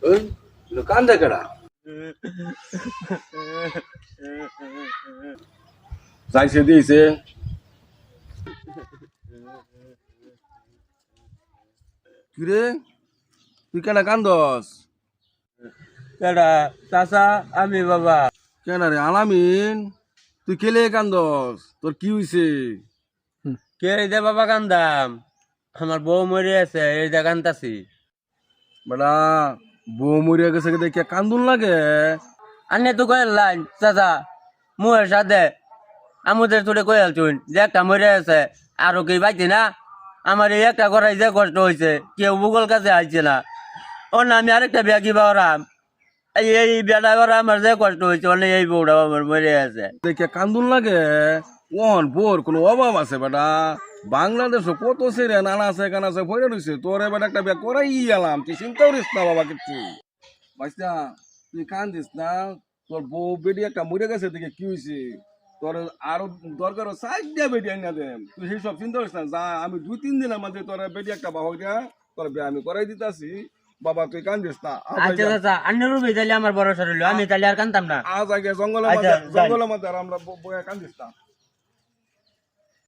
ওই কান্দে কেডা যাইছে দিয়েছে কিরে তুই কেনা কান্দস কেডা চাচা আমি বাবা কেনা রে আলামিন তুই কেলে কান্দস তোর কি হইছে কে দে বাবা কান্দাম আমার বউ মরে আছে এই যে কান্দাছি বেটা বউ মরিয়া গেছে দেখে কান্দুন লাগে আনে তো কয়েল লাইন চাচা মুয়ের সাথে আমুদের তোরে কয়েল চুন যে একটা মরে আছে আরো কি পাইছি না আমার এই একটা করাই যে কষ্ট হয়েছে কেউ ভূগোল কাছে আইছে না অন্য আমি আরেকটা বিয়া কিবা ওরাম এই বিয়াটা করা আমার যে কষ্ট হয়েছে অনেক এই বউটা আমার মরে আছে দেখে কান্দুন লাগে ওহন বোর কোনো অভাব আছে বেটা বাংলাদেশে কত সেরে নানা আছে কান আছে ভরে রয়েছে তোরে বেটা একটা বিয়া করাই এলাম তুই চিন্তা করিস না বাবা কিছু বাচ্চা তুই কান্দিস না তোর বউ বেটি একটা মরে গেছে দেখে কি হয়েছে তোর আরো দরকার সাইড দিয়ে বেটি আইনা দেন তুই সেই সব চিন্তা করিস না যা আমি 2-3 দিনের মধ্যে তোর বেটি একটা বাবা দিয়া তোর বিয়া আমি করাই দিতেছি বাবা তুই কান্দিস না আচ্ছা চাচা আন্নের রুবি তাহলে আমার বড় সরল আমি তাহলে আর কান্দাম না আজ আগে আচ্ছা, যাই। জঙ্গলের মধ্যে আর আমরা বয়া কান্দিস না